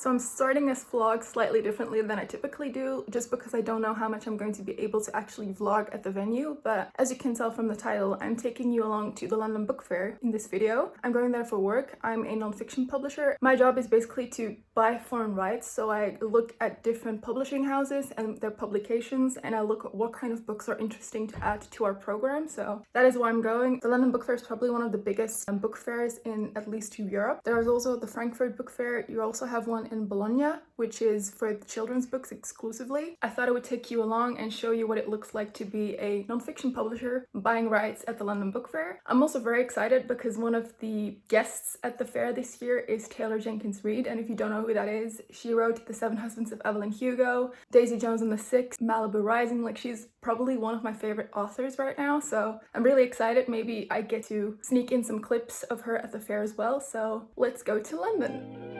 So I'm starting this vlog slightly differently than I typically do, just because I don't know how much I'm going to be able to actually vlog at the venue. But as you can tell from the title, I'm taking you along to the London Book Fair in this video. I'm going there for work. I'm a non-fiction publisher. My job is basically to buy foreign rights. So I look at different publishing houses and their publications, and I look at what kind of books are interesting to add to our program. So that is why I'm going. The London Book Fair is probably one of the biggest book fairs in at least Europe. There is also the Frankfurt Book Fair. You also have one in Bologna, which is for children's books exclusively. I thought I would take you along and show you what it looks like to be a non-fiction publisher buying rights at the London Book Fair. I'm also very excited because one of the guests at the fair this year is Taylor Jenkins Reid, and if you don't know who that is, she wrote The Seven Husbands of Evelyn, Hugo, Daisy Jones and the Six, Malibu Rising. Like, she's probably one of my favorite authors right now, so I'm really excited. Maybe I get to sneak in some clips of her at the fair as well. So let's go to London.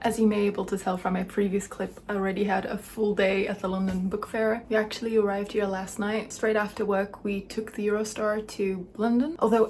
As you may be able to tell from my previous clip, I already had a full day at the London Book Fair. We actually arrived here last night. Straight after work, we took the Eurostar to London. Although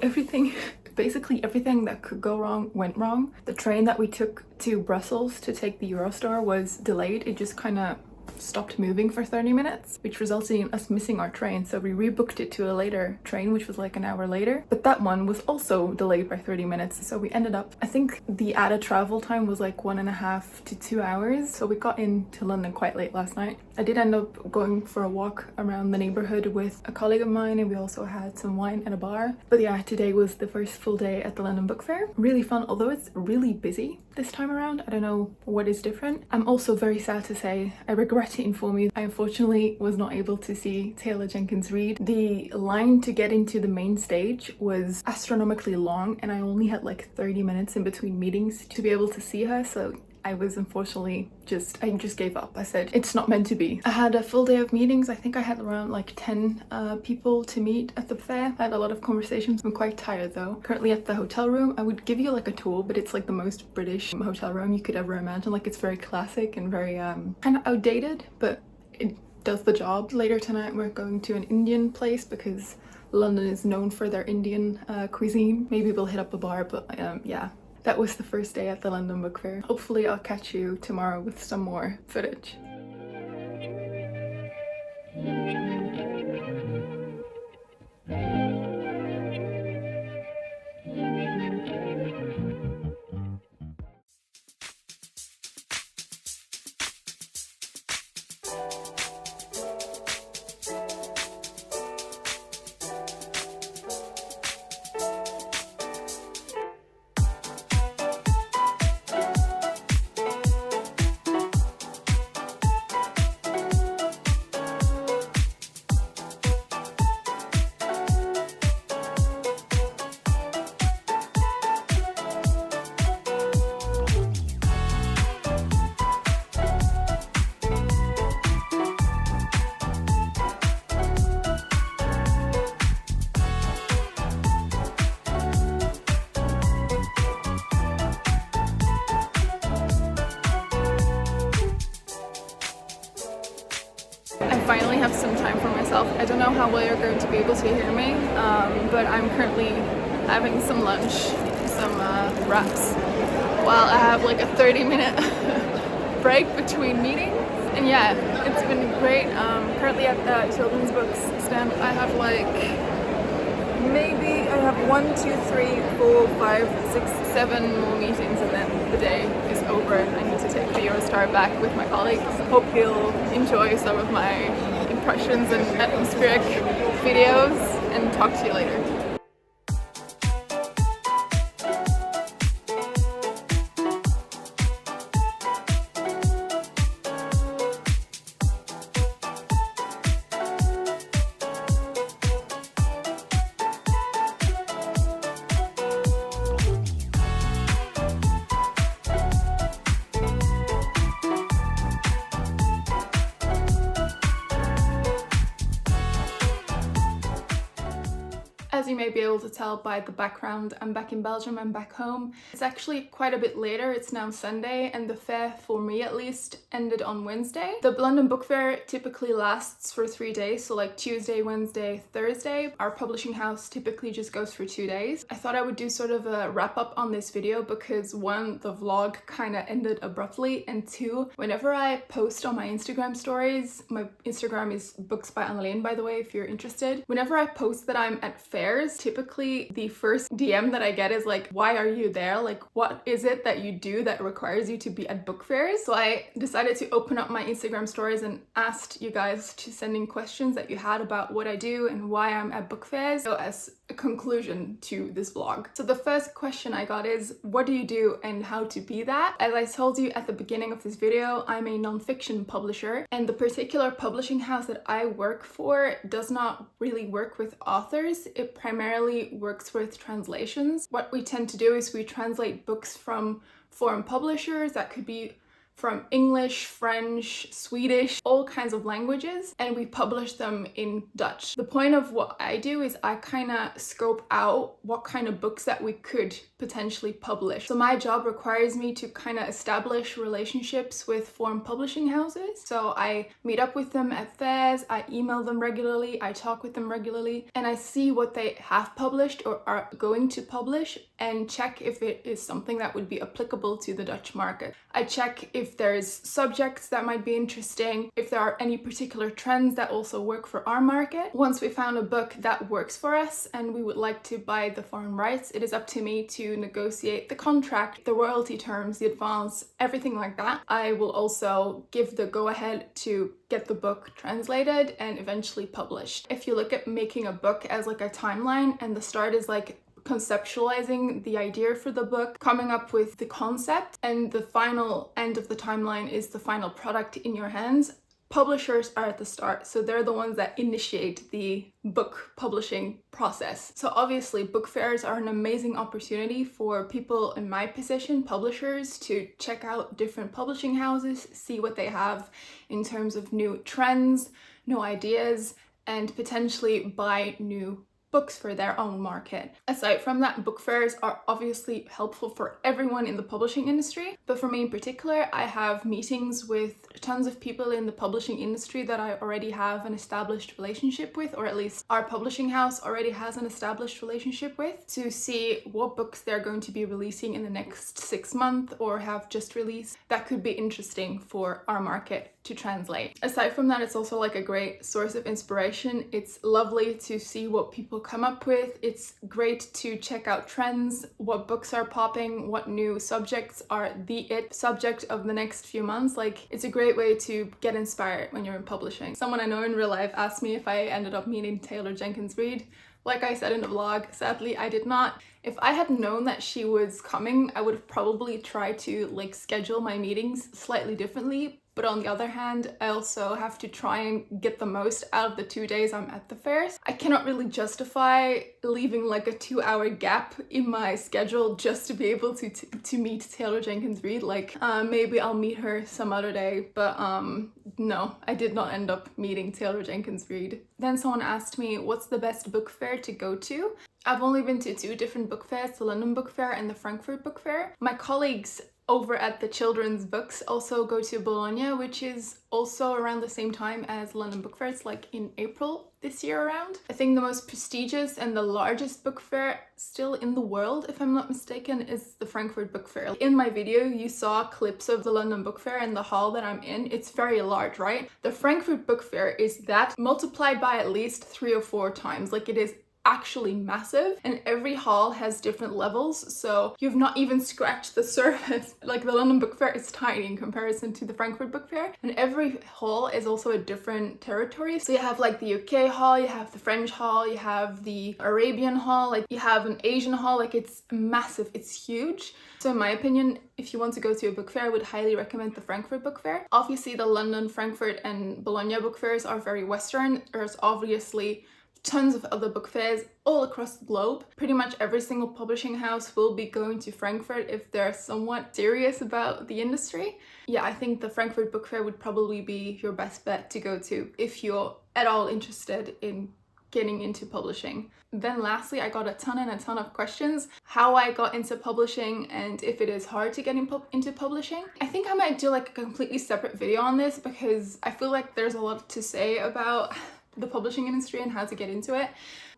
basically everything that could go wrong went wrong. The train that we took to Brussels to take the Eurostar was delayed. It just kind of stopped moving for 30 minutes, which resulted in us missing our train. So we rebooked it to a later train, which was like an hour later. But that one was also delayed by 30 minutes. So we ended up, I think the added travel time was like 1.5 to 2 hours. So we got into London quite late last night. I did end up going for a walk around the neighborhood with a colleague of mine, and we also had some wine at a bar. But yeah, today was the first full day at the London Book Fair. Really fun, although it's really busy this time around. I don't know what is different. I'm also very sad to say, I regret to inform you, I unfortunately was not able to see Taylor Jenkins Reid. The line to get into the main stage was astronomically long, and I only had like 30 minutes in between meetings to be able to see her. So I was unfortunately I just gave up. I said, it's not meant to be. I had a full day of meetings. I think I had around like 10 people to meet at the fair. I had a lot of conversations. I'm quite tired though. Currently at the hotel room. I would give you like a tour, but it's like the most British hotel room you could ever imagine. Like, it's very classic and very kind of outdated, but it does the job. Later tonight we're going to an Indian place because London is known for their Indian cuisine. Maybe we'll hit up a bar, but yeah. That was the first day at the London Book Fair. Hopefully I'll catch you tomorrow with some more footage. finally have some time for myself. I don't know how well you're going to be able to hear me, but I'm currently having some lunch, some wraps, while I have like a 30-minute break between meetings. And yeah, it's been great. Currently at the children's books stand, I have like maybe I have 1, 2, 3, 4, 5, 6, 7 more meetings, and then the day is over. I need to take the Eurostar back with my colleagues. Hope you'll enjoy some of my impressions and atmospheric videos, and talk to you later. As you may be able to tell by the background, I'm back in Belgium, I'm back home. It's actually quite a bit later, it's now Sunday, and the fair, for me at least, ended on Wednesday. The London Book Fair typically lasts for 3 days, so like Tuesday, Wednesday, Thursday. Our publishing house typically just goes for 2 days. I thought I would do sort of a wrap up on this video because 1, the vlog kind of ended abruptly, and 2, whenever I post on my Instagram stories, my Instagram is booksbyanneleen, by the way, if you're interested. Whenever I post that I'm at fairs, typically the first DM that I get is like, why are you there? Like, what is it that you do that requires you to be at book fairs? So I decided to open up my Instagram stories and asked you guys to send in questions that you had about what I do and why I'm at book fairs, so as a conclusion to this vlog. So the first question I got is, what do you do and how to be that? As I told you at the beginning of this video, I'm a non-fiction publisher, and the particular publishing house that I work for does not really work with authors. It primarily works with translations. What we tend to do is we translate books from foreign publishers, that could be from English, French, Swedish, all kinds of languages, and we publish them in Dutch. The point of what I do is I kind of scope out what kind of books that we could potentially publish. So my job requires me to kind of establish relationships with foreign publishing houses. So I meet up with them at fairs, I email them regularly, I talk with them regularly, and I see what they have published or are going to publish and check if it is something that would be applicable to the Dutch market. I check if there's subjects that might be interesting, if there are any particular trends that also work for our market. Once we found a book that works for us and we would like to buy the foreign rights, it is up to me to negotiate the contract, the royalty terms, the advance, everything like that. I will also give the go-ahead to get the book translated and eventually published. If you look at making a book as like a timeline, and the start is like conceptualizing the idea for the book, coming up with the concept, and the final end of the timeline is the final product in your hands. Publishers are at the start, so they're the ones that initiate the book publishing process. So obviously book fairs are an amazing opportunity for people in my position, publishers, to check out different publishing houses, see what they have in terms of new trends, new ideas, and potentially buy new books for their own market. Aside from that, book fairs are obviously helpful for everyone in the publishing industry, but for me in particular, I have meetings with tons of people in the publishing industry that I already have an established relationship with, or at least our publishing house already has an established relationship with, to see what books they're going to be releasing in the next 6 months or have just released that could be interesting for our market to translate. Aside from that, it's also like a great source of inspiration. It's lovely to see what people come up with. It's great to check out trends, what books are popping, what new subjects are the it subject of the next few months. Like, it's a great way to get inspired when you're in publishing. Someone I know in real life asked me if I ended up meeting Taylor Jenkins Reid. Like I said in the vlog, sadly I did not. If I had known that she was coming, I would have probably tried to like schedule my meetings slightly differently. But on the other hand, I also have to try and get the most out of the 2 days I'm at the fairs. I cannot really justify leaving like a 2-hour gap in my schedule just to be able to meet Taylor Jenkins Reid. Like, maybe I'll meet her some other day, but no, I did not end up meeting Taylor Jenkins Reid. Then someone asked me, what's the best book fair to go to? I've only been to 2 different book fairs, the London Book Fair and the Frankfurt Book Fair. My colleagues over at the children's books also go to Bologna, which is also around the same time as London Book Fair. It's like in April this year around. I think the most prestigious and the largest book fair still in the world, if I'm not mistaken, is the Frankfurt Book Fair. In my video, you saw clips of the London Book Fair and the hall that I'm in. It's very large, right? The Frankfurt Book Fair is that multiplied by at least 3 or 4 times. Like, it is actually massive, and every hall has different levels, so you've not even scratched the surface. Like, the London Book Fair is tiny in comparison to the Frankfurt Book Fair, and every hall is also a different territory. So you have like the UK hall, you have the French hall, you have the Arabian hall, like you have an Asian hall. Like, it's massive, it's huge. So in my opinion, if you want to go to a book fair, I would highly recommend the Frankfurt Book Fair. Obviously the London, Frankfurt and Bologna book fairs are very Western. There's obviously tons of other book fairs all across the globe. Pretty much every single publishing house will be going to Frankfurt if they're somewhat serious about the industry. Yeah, I think the Frankfurt Book Fair would probably be your best bet to go to if you're at all interested in getting into publishing. Then lastly, I got a ton of questions how I got into publishing and if it is hard to get into publishing. I think I might do like a completely separate video on this because I feel like there's a lot to say about the publishing industry and how to get into it.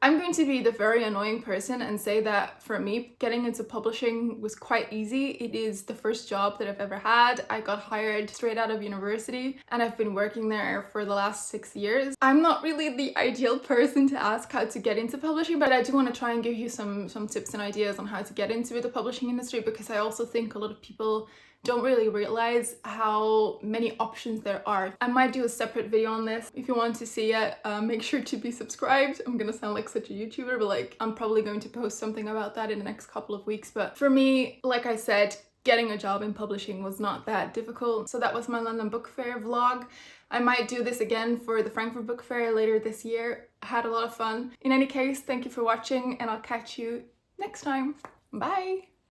I'm going to be the very annoying person and say that for me, getting into publishing was quite easy. It is the first job that I've ever had. I got hired straight out of university and I've been working there for the last 6 years. I'm not really the ideal person to ask how to get into publishing, but I do want to try and give you some tips and ideas on how to get into the publishing industry, because I also think a lot of people don't really realize how many options there are. I might do a separate video on this. If you want to see it, make sure to be subscribed. I'm gonna sound like such a YouTuber, but like, I'm probably going to post something about that in the next couple of weeks. But for me, like I said, getting a job in publishing was not that difficult. So that was my London Book Fair vlog. I might do this again for the Frankfurt Book Fair later this year. I had a lot of fun. In any case, thank you for watching and I'll catch you next time. Bye!